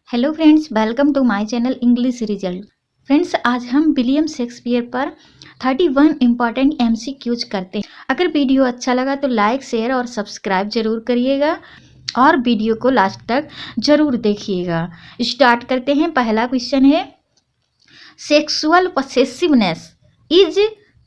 Hello friends, welcome to my channel English result. Friends, आज हम William Shakespeare पर 31 important MCQs करते हैं। अगर वीडियो अच्छा लगा तो लाइक, शेयर और सब्सक्राइब जरूर करिएगा और वीडियो को लास्ट तक जरूर देखिएगा। स्टार्ट करते हैं। पहला क्वेश्चन है, sexual possessiveness is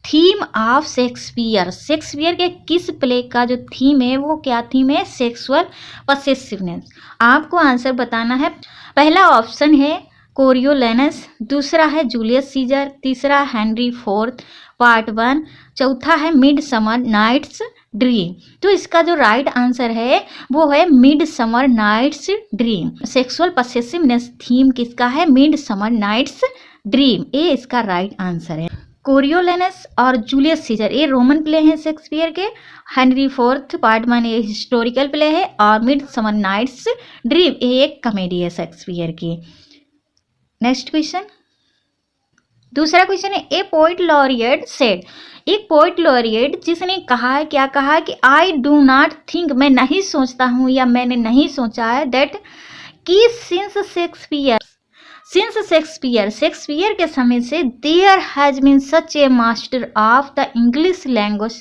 theme of Shakespeare. Shakespeare के किस प्ले का जो थीम है वो क्या थीम है? सेक्सुअल पसेसिवनेस। आपको आंसर बताना है। पहला ऑप्शन है कोरियोलेनस, दूसरा है जूलियस सीजर, तीसरा हेनरी फोर्थ पार्ट 1, चौथा है मिड समर नाइट्स ड्रीम। तो इसका जो राइट आंसर है वो है mid summer nights dream. Sexual possessiveness theme किसका है? Mid summer nights dream. ये इसका राइट आंसर है। कोरियोलेनस और जूलियस सीजर ये रोमन प्ले हैं शेक्सपियर के। हेनरी फोर्थ पार्ट 1 ये हिस्टोरिकल प्ले है और मिड समर नाइट्स ड्रीम ये एक कॉमेडी है शेक्सपियर की। नेक्स्ट क्वेश्चन, दूसरा क्वेश्चन है, ए पोइट लॉरिएट सेड। एक पोइट लॉरिएट जिसने कहा है, क्या कहा है कि आई डू नॉट थिंक, मैं नहीं सोचता हूँ या मैंने नहीं सोचा है, दैट कि शेक्सपियर के समय से there has been such a master of the English language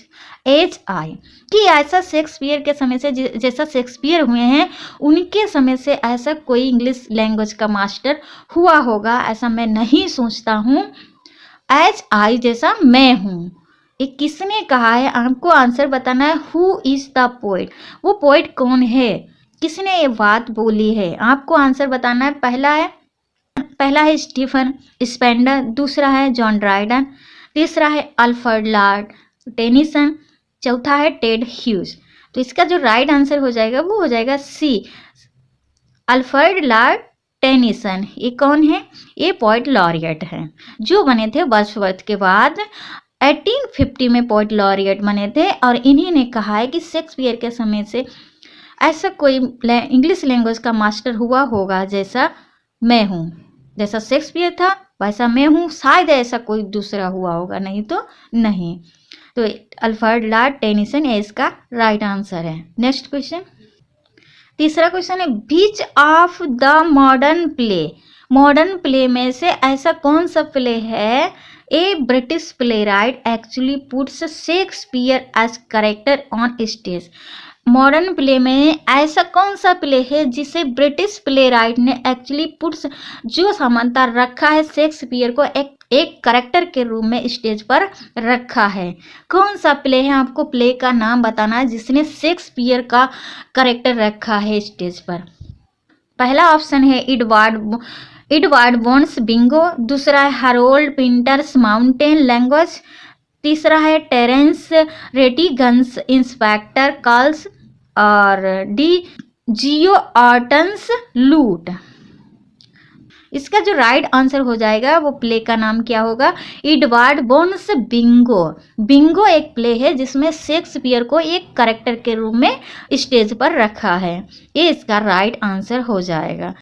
as I, कि ऐसा शेक्सपियर के समय से जैसा शेक्सपियर हुए हैं उनके समय से ऐसा कोई इंग्लिश लैंग्वेज का मास्टर हुआ होगा, ऐसा मैं नहीं सोचता हूँ। एज आई जैसा मैं हूँ। ये किसने कहा है? आपको आंसर बताना है। Who is the poet? वो पोइट कौन है? किसने ये बात बोली है? आपको आंसर बताना है। पहला है स्टीफन स्पेंडर, दूसरा है जॉन ड्राइडन, तीसरा है अल्फ्रेड लॉर्ड टेनिसन, चौथा है टेड ह्यूज। तो इसका जो राइट आंसर हो जाएगा वो हो जाएगा सी, अल्फ्रेड लॉर्ड टेनिसन। ये कौन है? ये पोइट लॉरिएट हैं जो बने थे वर्ड्सवर्थ के बाद। 1850 में पोइट लॉरिएट बने थे और इन्हीं ने कहा है कि शेक्सपियर के समय से ऐसा कोई इंग्लिश लैंग्वेज का मास्टर हुआ होगा जैसा मैं हूँ। जैसा शेक्सपियर था वैसा मैं हूँ, शायद ऐसा कोई दूसरा हुआ होगा, नहीं तो नहीं। तो अल्फ्रेड लॉर्ड टेनिसन ये इसका राइट आंसर है। नेक्स्ट क्वेश्चन, तीसरा क्वेश्चन है, बीच ऑफ द मॉडर्न प्ले में से ऐसा कौन सा प्ले है? A British playwright actually puts Shakespeare as character on stage. Modern play में ऐसा कौन सा प्ले है जिसे ब्रिटिश प्ले राइट ने एक्चुअली पुट्स, जो समानता रखा है शेक्सपियर को एक करेक्टर के रूप में स्टेज पर रखा है? कौन सा प्ले है? आपको प्ले का नाम बताना है जिसने शेक्सपियर का करेक्टर रखा है स्टेज पर। पहला ऑप्शन है एडवर्ड बोन्स बिंगो, दूसरा है हैरोल्ड पिंटर्स माउंटेन लैंग्वेज, तीसरा है टेरेंस रेटिगन्स इंस्पेक्टर कॉल्स और डी जियो आर्टन्स लूट। इसका जो राइट आंसर हो जाएगा वो प्ले का नाम क्या होगा? Edward bones Bingo. बिंगो एक प्ले है जिसमें शेक्सपियर को एक कैरेक्टर के रूप में स्टेज पर रखा है। ये इसका राइट आंसर हो जाएगा।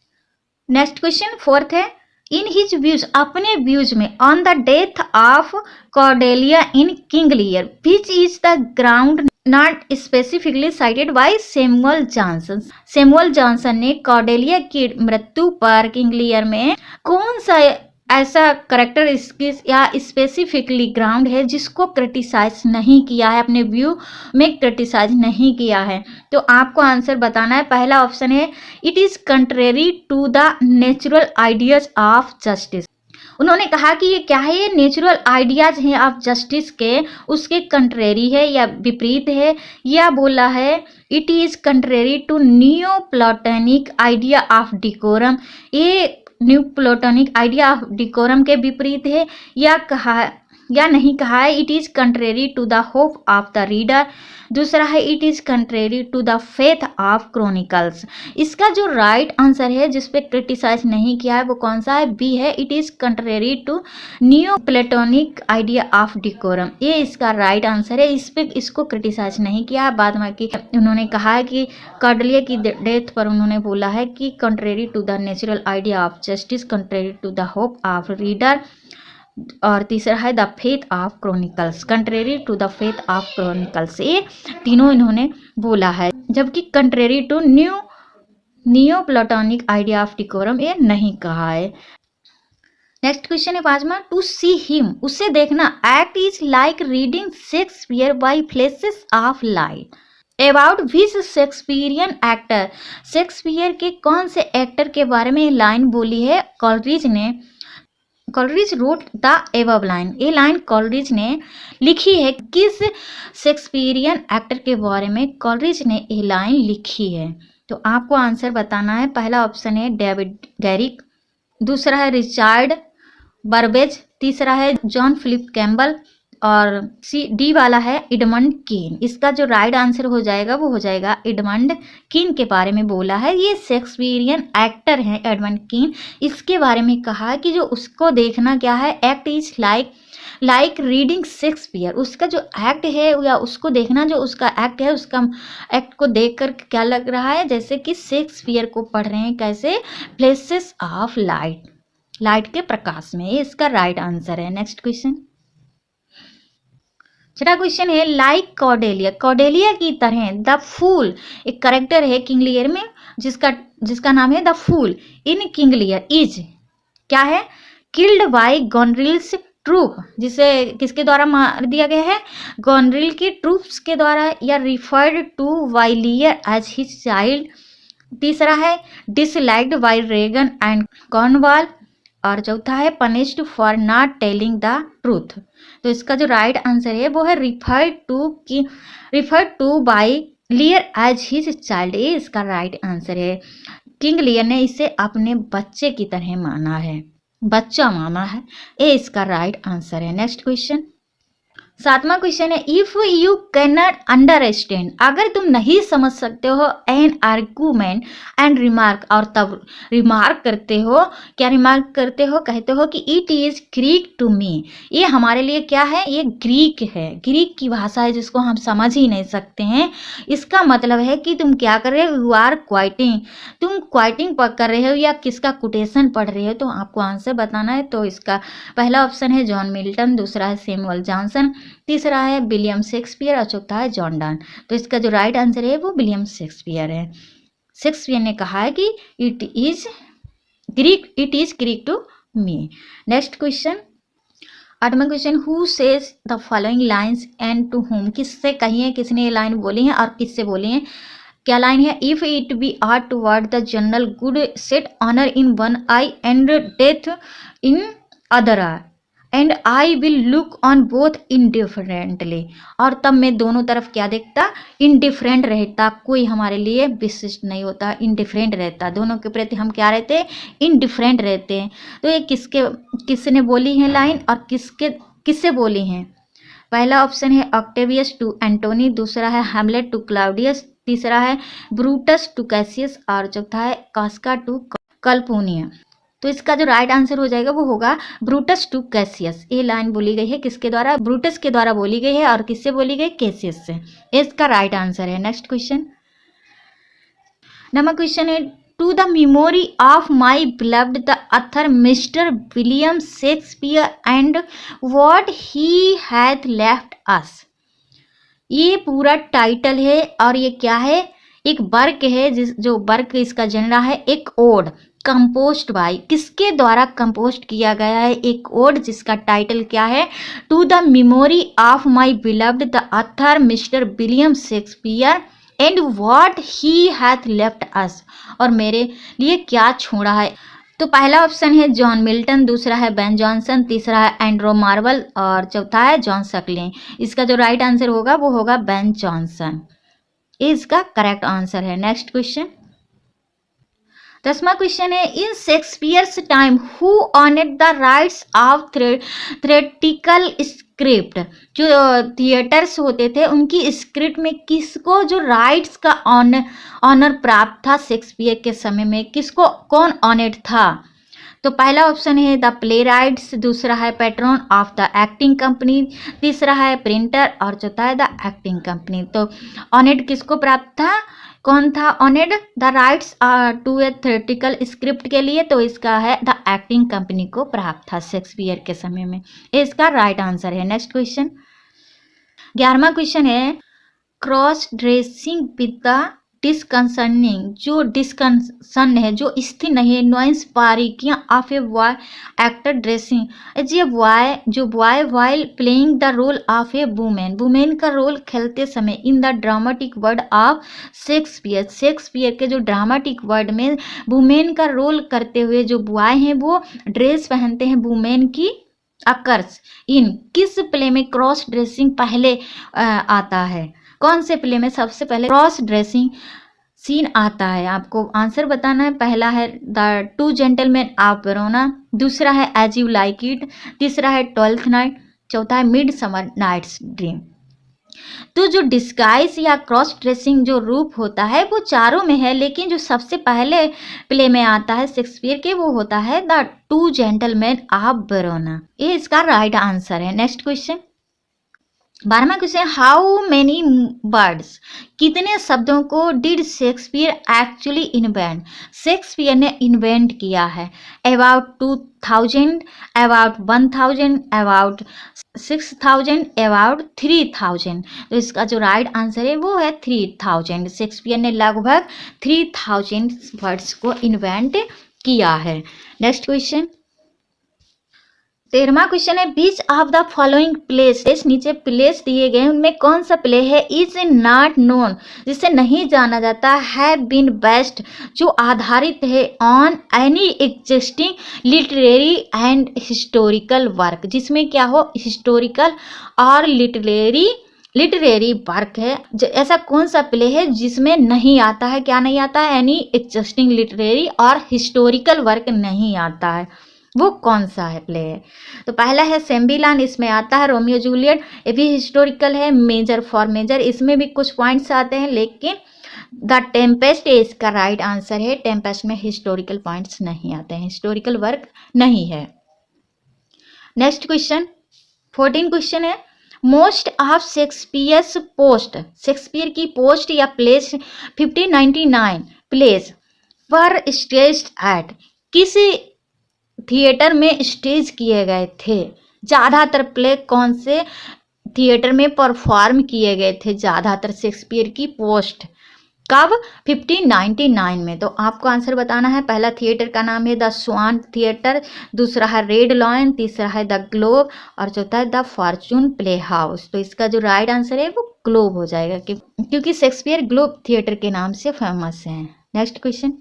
नेक्स्ट क्वेश्चन फोर्थ है, इन हिज व्यूज, अपने व्यूज में, on the death of Cordelia in King Lear which is the ground not specifically cited by Samuel Johnson ने कॉर्डेलिया की मृत्यु पर किंग लियर में कौन सा ऐसा करेक्टर या स्पेसिफिकली ग्राउंड है जिसको क्रिटिसाइज नहीं किया है, अपने व्यू में क्रिटिसाइज नहीं किया है? तो आपको आंसर बताना है। पहला ऑप्शन है, it is contrary to the natural ideas of justice. उन्होंने कहा कि ये क्या है? ये नेचुरल आइडियाज हैं ऑफ जस्टिस के, उसके कंट्रेरी है या विपरीत है, या बोला है it is contrary to new Platonic idea of decorum, ये new Platonic idea of decorum के विपरीत है, या नहीं कहा है it is contrary to the hope of the reader, दूसरा है it is contrary to the faith of chronicles. इसका जो राइट आंसर है जिसपे क्रिटिसाइज नहीं किया है वो कौन सा है? बी है, it is contrary to new Platonic idea of decorum. ये इसका राइट आंसर है। इसको क्रिटिसाइज नहीं किया। बाद में कि उन्होंने कहा है कि कॉर्डेलिया की डेथ पर उन्होंने बोला है कि contrary to the natural idea of justice, contrary to the hope of reader, और तीसरा है the faith of chronicles, contrary to the faith of chronicles. ये तीनों इन्होंने बोला है। जबकि contrary to new neo Platonic idea of decorum ये नहीं कहा है। नेक्स्ट क्वेश्चन है पांचवा, टू सी हिम, उसे देखना, act is like reading Shakespeare by flashes of light. About which Shakespearian actor, Shakespeare के कौन से एक्टर के बारे में लाइन बोली है कॉलरिज ने। Coleridge wrote the above line, ये लाइन कॉलरिज ने लिखी है। किस शेक्सपियरियन एक्टर के बारे में कॉलरिज ने ये लाइन लिखी है? तो आपको आंसर बताना है। पहला ऑप्शन है डेविड गैरिक, दूसरा है रिचार्ड बर्बेज, तीसरा है जॉन फिलिप कैम्बल और डी वाला है एडमंड कीन। इसका जो राइट आंसर हो जाएगा वो हो जाएगा एडमंड कीन के बारे में बोला है। ये शेक्सपियरियन एक्टर हैं एडमंड कीन। इसके बारे में कहा कि जो उसको देखना क्या है, act is like reading Shakespeare, उसका जो एक्ट है या उसको देखना, जो उसका एक्ट है, उसका एक्ट को देख कर क्या लग रहा है, जैसे कि शेक्सपियर को पढ़ रहे हैं। कैसे? फ्लैशेस ऑफ लाइट, लाइट के प्रकाश में। ये इसका राइट आंसर है। नेक्स्ट क्वेश्चन, छठा क्वेश्चन है, लाइक कॉर्डेलिया, कॉर्डेलिया की तरह द फूल, एक करेक्टर है किंग लियर में जिसका नाम है the fool in King Lear is क्या है, किल्ड बाय गोनरिल्स ट्रूप, जिसे किसके द्वारा मार दिया गया है, गोनरिल की ट्रूप्स के द्वारा, या referred to by Lear as his child. तीसरा है disliked by Regan and Cornwall, और चौथा है punished for not telling the truth. तो इसका जो राइट आंसर है वो है referred to by Lear as his child. ये इसका राइट आंसर है। किंग लियर ने इसे अपने बच्चे की तरह माना है, बच्चा माना है। ये इसका राइट आंसर है। नेक्स्ट क्वेश्चन, सातवां क्वेश्चन है, if you can not understand, अगर तुम नहीं समझ सकते हो एन आर्गूमेंट एंड रिमार्क, और तब रिमार्क करते हो, क्या रिमार्क करते हो, कहते हो कि it is Greek to me, ये हमारे लिए क्या है, ये ग्रीक है, ग्रीक की भाषा है जिसको हम समझ ही नहीं सकते हैं। इसका मतलब है कि तुम क्या कर रहे हो, यू आर क्वाइटिंग, तुम क्वाइटिंग कर रहे हो या किसका कोटेशन पढ़ रहे हो। तो आपको आंसर बताना है। तो इसका पहला ऑप्शन है जॉन मिल्टन, दूसरा है सैमुअल जॉनसन, तीसरा है विलियम शेक्सपियर और चौथा है जॉन डन। तो इसका जो राइट आंसर है वो विलियम शेक्सपियर है। शेक्सपियर ने कहा है कि it is Greek to me. Next question, आठवां question, who says the following lines and to whom, किससे कही है, किसने ये लाइन बोली है और किससे बोली है। क्या लाइन है, if it be aught toward the general good set honour in one eye and death in other eye, and I will look on both indifferently, और तब मैं दोनों तरफ क्या देखता, इनडिफरेंट रहता, कोई हमारे लिए विशिष्ट नहीं होता, इनडिफरेंट रहता, दोनों के प्रति हम क्या रहते हैं, इनडिफरेंट रहते हैं। तो ये किसने बोली है लाइन और किससे बोली हैं। पहला ऑप्शन है ऑक्टेवियस टू एंटोनी, दूसरा है हैमलेट टू क्लाउडियस, तीसरा है ब्रूटस टू कैसियस और चौथा है कास्का टू कल्पूनिया। तो इसका जो राइट आंसर हो जाएगा वो होगा ब्रूटस टू कैसियस। ये लाइन बोली गई है किसके द्वारा, ब्रूटस के द्वारा बोली गई है, और किससे बोली गई, कैसियस से। इसका राइट आंसर है। नेक्स्ट क्वेश्चन, नंबर क्वेश्चन है, to the memory of my beloved the author Mister William Shakespeare and what he hath left us. ये पूरा टाइटल है और ये क्या है, एक वर्क है, जो वर्क इसका जनरा है एक ओड, कंपोस्ट बाय, किसके द्वारा कंपोस्ट किया गया है, एक ओड जिसका टाइटल क्या है, to the memory of my beloved the author Mister William Shakespeare and what he hath left us, और मेरे लिए क्या छोड़ा है। तो पहला ऑप्शन है जॉन मिल्टन, दूसरा है बेन जॉनसन, तीसरा है एंड्रो मार्वल और चौथा है जॉन सकले। इसका जो राइट आंसर होगा वो होगा बेन जॉनसन। इसका करेक्ट आंसर है। नेक्स्ट क्वेश्चन, 10वां क्वेश्चन है, in Shakespeare's time who honoured the rights of theatrical script, जो थिएटर्स होते थे उनकी स्क्रिप्ट में किसको जो राइट्स का ऑनर प्राप्त था शेक्सपियर के समय में, किसको कौन ऑनर्ड था। तो पहला ऑप्शन है द प्ले राइट्स, दूसरा है patron of the acting company, तीसरा है प्रिंटर और चौथा है द एक्टिंग कंपनी। तो ऑनर्ड किसको प्राप्त था, कौन था honoured the rights to a theatrical script के लिए, तो इसका है द एक्टिंग कंपनी को प्राप्त था शेक्सपियर के समय में। इसका राइट आंसर है। नेक्स्ट क्वेश्चन, 11वां क्वेश्चन है, cross dressing with the disconcerting, जो डिस्कंसन है, जो स्थिर नहीं है, नॉइस बारीकियां of a boy actor dressing, जी बॉय, जो boy while playing the role of a woman, woman का रोल खेलते समय in the dramatic world of Shakespeare, Shakespeare के जो ड्रामेटिक वर्ड में वुमेन का रोल करते हुए जो बॉय हैं वो ड्रेस पहनते हैं वुमेन की, अकर्स इन किस प्ले में क्रॉस ड्रेसिंग पहले आता है, कौन से प्ले में सबसे पहले क्रॉस ड्रेसिंग सीन आता है, आपको आंसर बताना है। पहला है the two gentleman of Verona, दूसरा है एज यू लाइक इट, तीसरा है ट्वेल्थ नाइट, चौथा है मिड समर नाइट्स ड्रीम। तो जो डिस्गाइज या क्रॉस ड्रेसिंग जो रूप होता है वो चारों में है, लेकिन जो सबसे पहले प्ले में आता है शेक्सपियर के वो होता है the two gentleman of Verona, ये इसका राइट आंसर है। नेक्स्ट क्वेश्चन, 12वां क्वेश्चन, हाउ मेनी वर्ड्स, कितने शब्दों को did Shakespeare actually invent, Shakespeare ने इन्वेंट किया है, अबाउट 2000, अबाउट 1000, अबाउट 6000, अबाउट 3000। तो इसका जो राइट आंसर है वो है 3000, शेक्सपियर ने लगभग 3000 वर्ड्स को इन्वेंट किया है। नेक्स्ट क्वेश्चन, 13वां क्वेश्चन है, बीच ऑफ द फॉलोइंग प्लेस, नीचे प्लेस दिए गए उनमें कौन सा प्ले है इज नॉट नोन, जिसे नहीं जाना जाता, हैव बीन बेस्ड, जो आधारित है on any existing literary and historical work, जिसमें क्या हो हिस्टोरिकल और लिटरेरी वर्क है, ऐसा कौन सा प्ले है जिसमें नहीं आता है, क्या नहीं आता है, एनी एग्जिस्टिंग लिटरेरी और हिस्टोरिकल वर्क नहीं आता है, वो कौन सा है प्ले है। तो पहला है सेम्बिलान, इसमें आता है रोमियो जूलियट, ये भी हिस्टोरिकल है, मेजर फॉर मेजर, इसमें भी कुछ पॉइंट्स आते हैं, लेकिन द टेम्पेस्ट इसका राइट आंसर है, टेम्पेस्ट में हिस्टोरिकल पॉइंट्स नहीं आते हैं, हिस्टोरिकल वर्क नहीं है। नेक्स्ट क्वेश्चन, 14 क्वेश्चन है, most of Shakespeare's post, Shakespeare की पोस्ट या प्लेस 1599 प्लेस पर स्टेज्ड एट, किसी थिएटर में स्टेज किए गए थे, ज़्यादातर प्ले कौन से थिएटर में परफॉर्म किए गए थे ज़्यादातर शेक्सपियर की पोस्ट, कब, 1599 में। तो आपको आंसर बताना है, पहला थिएटर का नाम है द स्वान थिएटर, दूसरा है रेड लॉयन, तीसरा है द ग्लोब और चौथा है द फॉर्चून प्ले हाउस। तो इसका जो राइट आंसर है वो ग्लोब हो जाएगा, क्योंकि शेक्सपियर ग्लोब थिएटर के नाम से फेमस है। नेक्स्ट क्वेश्चन,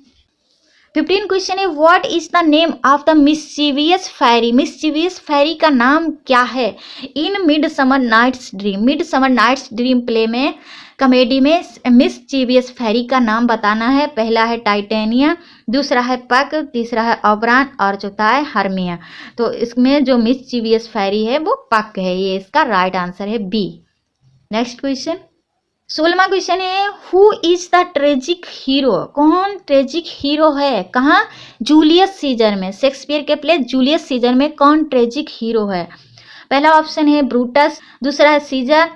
15 क्वेश्चन है, what is the name of the mischievous fairy, mischievous fairy का नाम क्या है in mid summer nights dream, mid summer nights dream play में, कॉमेडी में मिस्चीवियस फेरी का नाम बताना है। पहला है टाइटेनिया, दूसरा है पक, तीसरा है ओबरान और चौथा है हर्मिया। तो इसमें जो मिस्चीवियस फेरी है वो पक है, ये इसका राइट आंसर है बी। नेक्स्ट क्वेश्चन, 16वां क्वेश्चन है, who is the tragic hero, कौन ट्रेजिक हीरो है, कहाँ, जूलियस सीजर में, शेक्सपियर के प्ले जूलियस सीजर में कौन ट्रेजिक हीरो है। पहला ऑप्शन है ब्रूटस, दूसरा है सीजर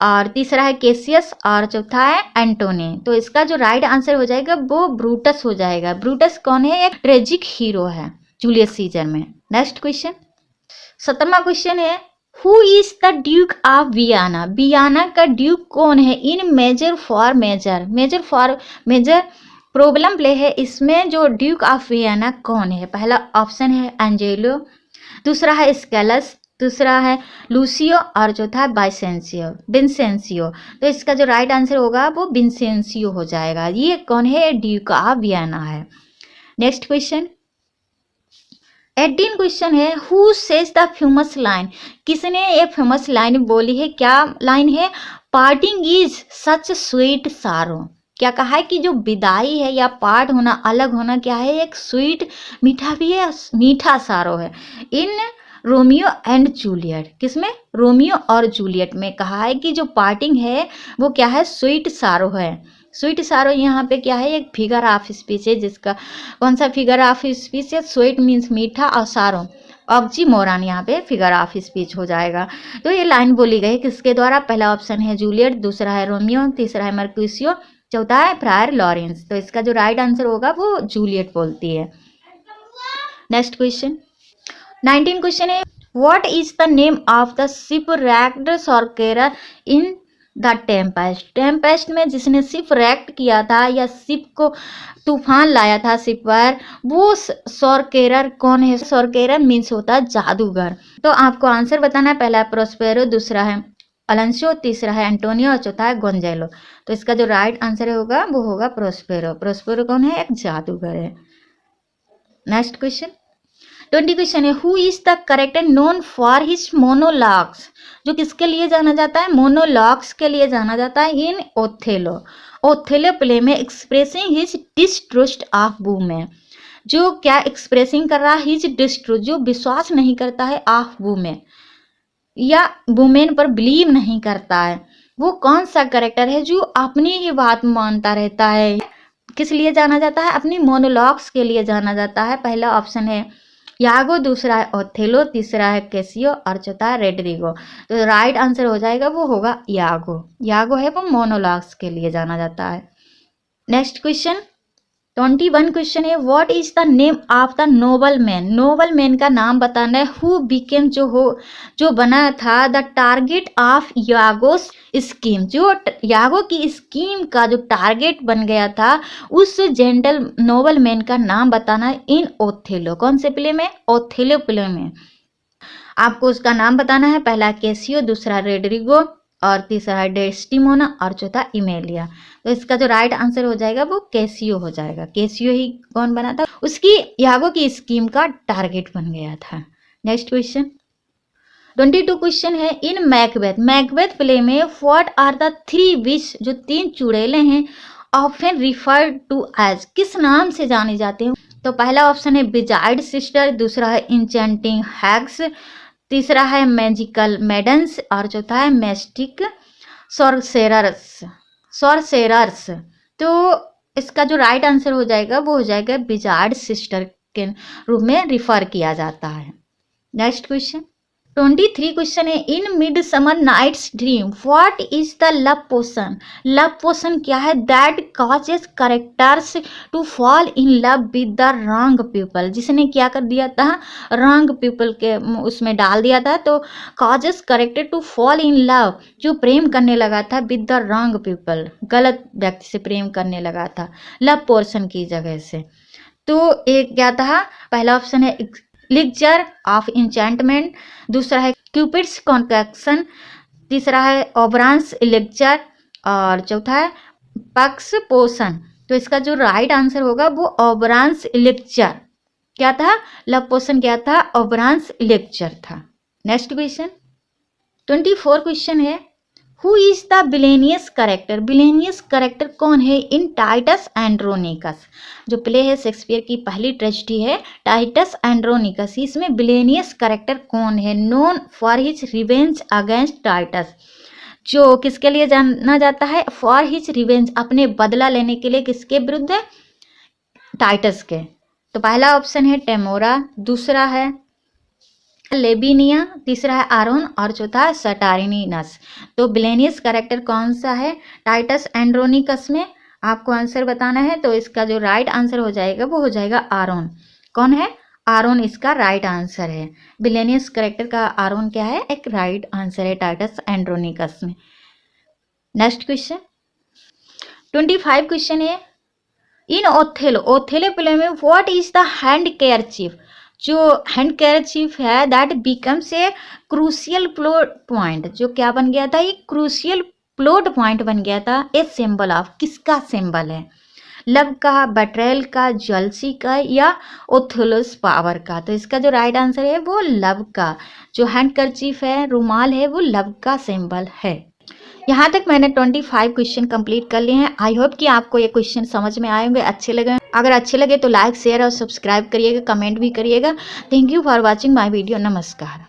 और तीसरा है केसियस और चौथा है एंटोनी। तो इसका जो राइट आंसर हो जाएगा वो ब्रूटस हो जाएगा। ब्रूटस कौन है, एक ट्रेजिक हीरो है जूलियस सीजर में। नेक्स्ट क्वेश्चन, 17वां क्वेश्चन है, who is the duke of Vienna, Vienna का ड्यूक कौन है in Measure for Measure, Measure for Measure problem play है, इसमें जो ड्यूक ऑफ वियाना कौन है। पहला ऑप्शन है एंजेलो, दूसरा है स्केलस, दूसरा है लूसियो और चौथा है विंसेंसियो। तो इसका जो राइट आंसर होगा वो विंसेंसियो हो जाएगा। ये कौन है, ड्यूक ऑफ वियाना है। नेक्स्ट क्वेश्चन, 18 क्वेश्चन है, who says the famous line, किसने ये फेमस लाइन बोली है, क्या लाइन है, पार्टिंग इज सच स्वीट सारो, क्या कहा है कि जो विदाई है या पार्ट होना, अलग होना क्या है, एक स्वीट मीठा भी है, मीठा सारो है। इन रोमियो एंड जूलियट, किसमें, रोमियो और जूलियट में कहा है कि जो पार्टिंग है वो क्या है, स्वीट सारो है। स्वीट सारो यहाँ पे क्या है, एक फिगर ऑफ स्पीच है, जिसका कौन सा फिगर ऑफ स्पीच है, स्वीट मीन्स मीठा और सारो ऑक्सीमोरन यहाँ पे फिगर ऑफ स्पीच हो जाएगा। तो ये लाइन बोली गई किसके द्वारा, पहला ऑप्शन है जूलियट, दूसरा है रोमियो, तीसरा है मर्क्यूसियो, चौथा है फ्रायर लॉरेंस। तो इसका जो राइट आंसर होगा वो जूलियट बोलती है। नेक्स्ट क्वेश्चन, 19 क्वेश्चन है, what is the name of the ship wrecked सॉर्केरा इन द टेम्पेस्ट, टेम्पेस्ट में जिसने शिप रैक्ट किया था या शिप को तूफान लाया था शिप पर, वो सोरकेरर कौन है? सोरकेरर मीन्स होता है जादूगर। तो आपको आंसर बताना है, पहला है प्रोस्पेरो, दूसरा है अलेंसो, तीसरा है एंटोनियो और चौथा है गोंजेलो। तो इसका जो राइट आंसर होगा वो होगा प्रोस्पेरो। प्रोस्पेरो कौन है? एक जादूगर है। नेक्स्ट क्वेश्चन 20 क्वेश्चन है, who is the character known for his monologues, जो किसके लिए जाना जाता है? मोनोलॉग्स के लिए जाना जाता है इन ओथेलो। ओथेलो प्ले में expressing his distrust of women, जो क्या एक्सप्रेसिंग कर रहा है? हिज डिस्ट्रस्ट, जो विश्वास नहीं करता है, ऑफ वुमेन या वुमेन पर बिलीव नहीं करता है। वो कौन सा करेक्टर है जो अपनी ही बात मानता रहता है? किस लिए जाना जाता है? अपनी मोनोलॉग्स के लिए जाना जाता है। पहला ऑप्शन है यागो, दूसरा है ओथेलो, तीसरा है कैसियो और चौथा है रेड्रिगो। तो राइट आंसर हो जाएगा वो होगा यागो। यागो है वो मोनोलॉग्स के लिए जाना जाता है। नेक्स्ट क्वेश्चन 21 क्वेश्चन है, what is the name of the noble man, noble man का नाम बताना है। हु बिकेम, जो बना था द टारगेट ऑफ यागोस स्कीम, जो यागो की स्कीम का जो टारगेट बन गया था, उस जेंटल नोबल मैन का नाम बताना है इन ओथेलो। कौन से प्ले में? ओथेलो प्ले में। आपको उसका नाम बताना है, पहला कैसियो, दूसरा रेड्रिगो और तीसरा है डेस्टिमोना और चौथा इमेलिया। तो इसका जो राइट आंसर हो जाएगा वो कैसियो हो जाएगा। कैसियो ही कौन बना था? उसकी यागो की स्कीम का टारगेट बन गया था। नेक्स्ट क्वेश्चन 22 क्वेश्चन है, इन मैकबेथ, मैकबेथ प्ले में व्हाट आर द 3 विश, जो 3 चुड़ैलें हैं, ऑफन रिफर्ड टू एज, किस नाम से जाने जाते हैं? तो पहला ऑप्शन है बिजाइड सिस्टर, दूसरा है इंचेंटिंग हैग्स, तीसरा है मैजिकल मेडन्स और चौथा है मैस्टिक सॉर्सेरर्स। तो इसका जो राइट आंसर हो जाएगा वो हो जाएगा बिजार्ड सिस्टर के रूप में रिफर किया जाता है। नेक्स्ट क्वेश्चन 23 क्वेश्चन है, in mid summer nights Dream what is the love potion, love potion क्या है? That causes characters to fall in love with the wrong people, जिसने क्या कर दिया था? रॉन्ग पीपल के उसमें डाल दिया था। तो causes character to fall in love, जो प्रेम करने लगा था विद द रॉन्ग पीपल, गलत व्यक्ति से प्रेम करने लगा था लव पोर्शन की जगह से। तो एक क्या था? पहला ऑप्शन है लिक्चर ऑफ इंचेंटमेंट, दूसरा है क्यूपिड्स कॉन्कैक्शन, तीसरा है ओबरांस लेक्चर और चौथा है पक्स पोषण। तो इसका जो राइट आंसर होगा वो ओबरांस लेक्चर क्या था? लव पोषण क्या था? ओबरांस लेक्चर था। नेक्स्ट क्वेश्चन 24 क्वेश्चन है, who is the villainous character, villainous character कौन है इन टाइटस एंड्रोनिकस, जो प्ले है शेक्सपियर की पहली ट्रेजेडी है टाइटस एंड्रोनिकस, इसमें विलेनियस करेक्टर कौन है? Known for his revenge against Titus, जो किसके लिए जाना जाता है? फॉर हिज रिवेंज, अपने बदला लेने के लिए, किसके विरुद्ध? टाइटस के। तो पहला ऑप्शन है टेमोरा, दूसरा है लेबिनिया, तीसरा है आरोन और चौथा है सटारिनीनस। तो विलेनियस कैरेक्टर कौन सा है टाइटस एंड्रोनिकस में? आपको आंसर बताना है। तो इसका जो राइट आंसर हो जाएगा वो हो जाएगा आरोन। कौन है? आरोन इसका राइट आंसर है। विलेनियस कैरेक्टर का आरोन क्या है? एक राइट आंसर है टाइटस एंड्रोनिकस में। नेक्स्ट क्वेश्चन 25 क्वेश्चन है, इन ओथेलो, ओथेलो प्ले में व्हाट इज द हैंड केयरचीफ, जो हैंड केयरचीफ है that becomes a crucial plot point, जो क्या बन गया था? ये क्रूशियल प्लॉट पॉइंट बन गया था। ए सिंबल ऑफ, किसका सिंबल है? लव का, बेट्रेयल का, जेलसी का या ओथेलोस पावर का? तो इसका जो राइट आंसर है वो लव का। जो हैंड करचीफ है, रुमाल है, वो लव का सिंबल है। यहाँ तक मैंने 25 क्वेश्चन कंप्लीट कर लिए हैं। आई होप कि आपको ये क्वेश्चन समझ में आए होंगे, अच्छे लगे। अगर अच्छे लगे तो लाइक, शेयर और सब्सक्राइब करिएगा, कमेंट भी करिएगा। Thank you for watching my video. नमस्कार।